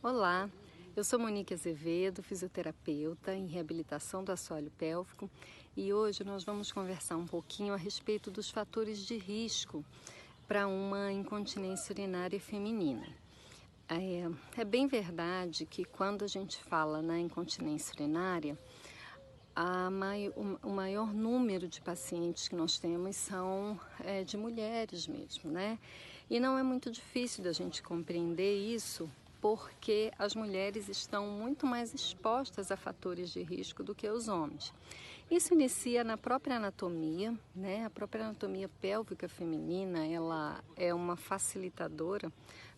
Olá, eu sou Monique Azevedo, fisioterapeuta em reabilitação do assoalho pélvico e hoje nós vamos conversar um pouquinho a respeito dos fatores de risco para uma incontinência urinária feminina. É bem verdade que quando a gente fala na incontinência urinária, o maior número de pacientes que nós temos são de mulheres mesmo, né? E não é muito difícil da gente compreender isso, porque as mulheres estão muito mais expostas a fatores de risco do que os homens. Isso inicia na própria anatomia, né? A própria anatomia pélvica feminina, ela é uma facilitadora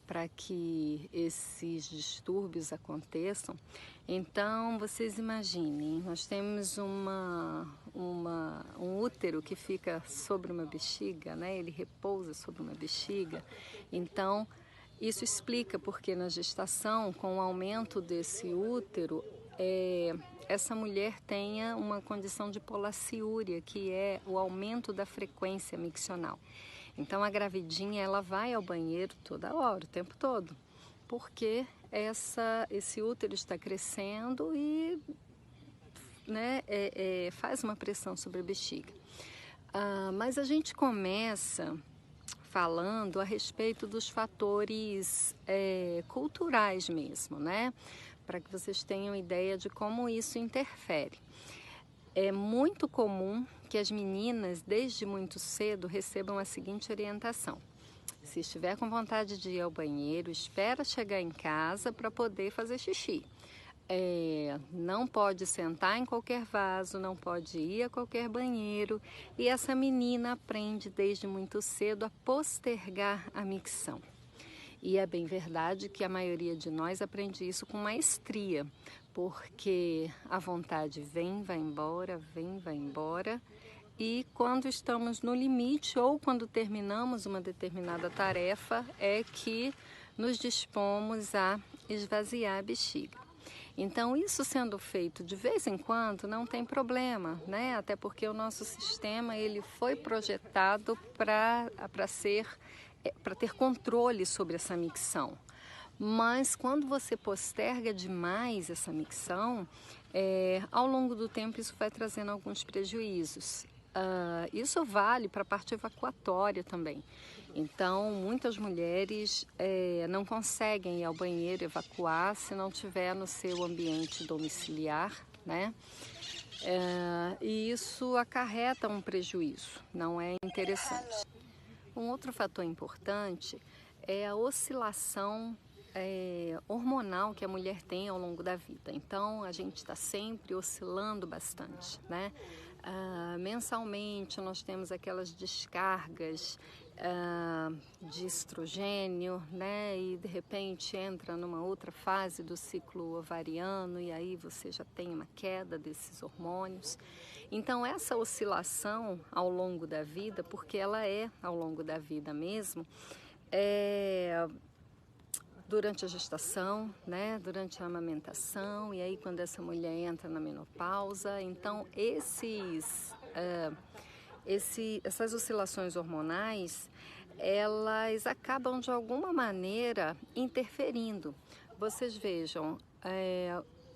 para que esses distúrbios aconteçam. Então, vocês imaginem, nós temos um útero que fica sobre uma bexiga, né? Ele repousa sobre uma bexiga. Então, isso explica porque na gestação, com o aumento desse útero, essa mulher tenha uma condição de polaciúria, que é o aumento da frequência miccional. Então a gravidinha ela vai ao banheiro toda hora, o tempo todo, porque esse útero está crescendo e né, faz uma pressão sobre a bexiga. Mas a gente começa falando a respeito dos fatores culturais mesmo, né? Para que vocês tenham ideia de como isso interfere. É muito comum que as meninas, desde muito cedo, recebam a seguinte orientação: se estiver com vontade de ir ao banheiro, espera chegar em casa para poder fazer xixi. Não pode sentar em qualquer vaso, não pode ir a qualquer banheiro. E essa menina aprende desde muito cedo a postergar a micção. E é bem verdade que a maioria de nós aprende isso com maestria, porque a vontade vem, vai embora, e quando estamos no limite ou quando terminamos uma determinada tarefa é que nos dispomos a esvaziar a bexiga. Então, isso sendo feito de vez em quando não tem problema, né? Até porque o nosso sistema ele foi projetado para ter controle sobre essa micção. Mas quando você posterga demais essa micção, ao longo do tempo isso vai trazendo alguns prejuízos. Isso vale para a parte evacuatória também. Então, muitas mulheres não conseguem ir ao banheiro evacuar se não tiver no seu ambiente domiciliar, né? E isso acarreta um prejuízo, não é interessante. Um outro fator importante é a oscilação hormonal que a mulher tem ao longo da vida. Então, a gente está sempre oscilando bastante, né? Mensalmente, nós temos aquelas descargas de estrogênio, né? E de repente entra numa outra fase do ciclo ovariano e aí você já tem uma queda desses hormônios. Então, essa oscilação ao longo da vida, porque ela é ao longo da vida mesmo, durante a gestação, né, durante a amamentação e aí quando essa mulher entra na menopausa, então essas oscilações hormonais, elas acabam de alguma maneira interferindo. Vocês vejam,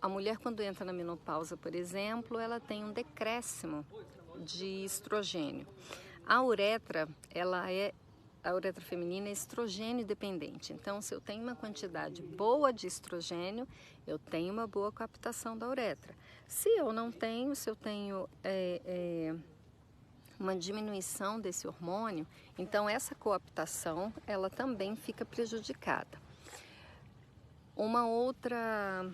a mulher quando entra na menopausa, por exemplo, ela tem um decréscimo de estrogênio. A uretra feminina é estrogênio dependente. Então, se eu tenho uma quantidade boa de estrogênio, eu tenho uma boa captação da uretra. Se eu não tenho, se eu tenho uma diminuição desse hormônio, então essa coaptação, ela também fica prejudicada. Uma outra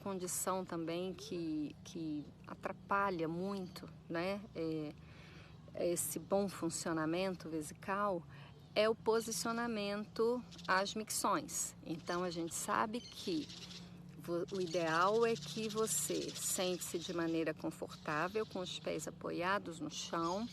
condição também que atrapalha muito, né, esse bom funcionamento vesical é o posicionamento às micções. Então a gente sabe que o ideal é que você sente-se de maneira confortável, com os pés apoiados no chão,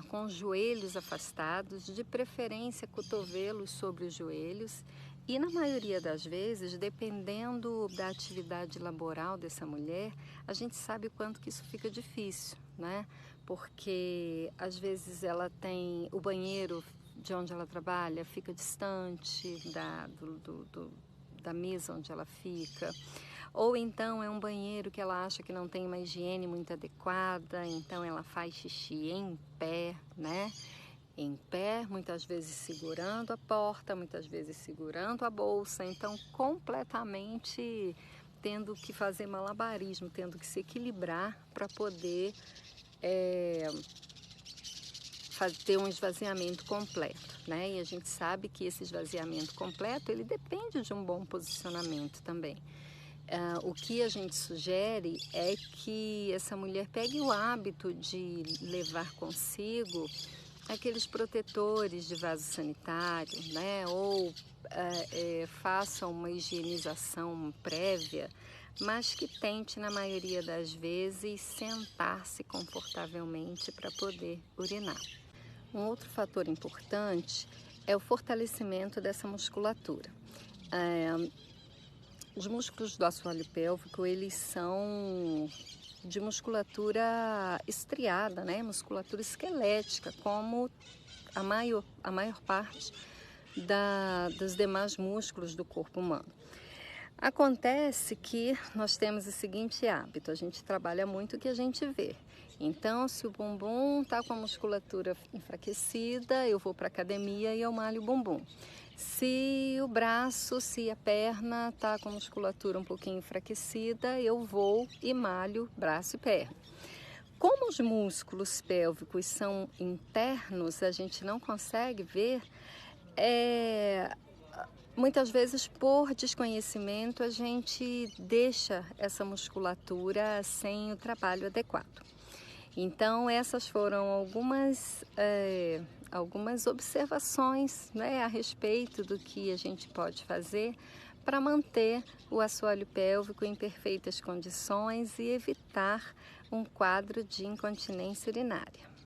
com os joelhos afastados, de preferência cotovelos sobre os joelhos. E na maioria das vezes, dependendo da atividade laboral dessa mulher, a gente sabe o quanto que isso fica difícil, né? Porque às vezes ela tem o banheiro de onde ela trabalha fica distante da mesa onde ela fica, ou então é um banheiro que ela acha que não tem uma higiene muito adequada, então ela faz xixi em pé, né? Em pé, muitas vezes segurando a porta, muitas vezes segurando a bolsa, então completamente tendo que fazer malabarismo, tendo que se equilibrar para poder ter um esvaziamento completo, né? E a gente sabe que esse esvaziamento completo, ele depende de um bom posicionamento também. O que a gente sugere é que essa mulher pegue o hábito de levar consigo aqueles protetores de vaso sanitário, né? Ou faça uma higienização prévia, mas que tente, na maioria das vezes, sentar-se confortavelmente para poder urinar. Um outro fator importante é o fortalecimento dessa musculatura. Os músculos do assoalho pélvico, eles são de musculatura estriada, né? Musculatura esquelética, como a maior parte dos demais músculos do corpo humano. Acontece que nós temos o seguinte hábito, a gente trabalha muito o que a gente vê. Então, se o bumbum está com a musculatura enfraquecida, eu vou para a academia e eu malho o bumbum. Se o braço, se a perna está com a musculatura um pouquinho enfraquecida, eu vou e malho braço e perna. Como os músculos pélvicos são internos, a gente não consegue ver, muitas vezes por desconhecimento a gente deixa essa musculatura sem o trabalho adequado. Então essas foram algumas observações, né, a respeito do que a gente pode fazer para manter o assoalho pélvico em perfeitas condições e evitar um quadro de incontinência urinária.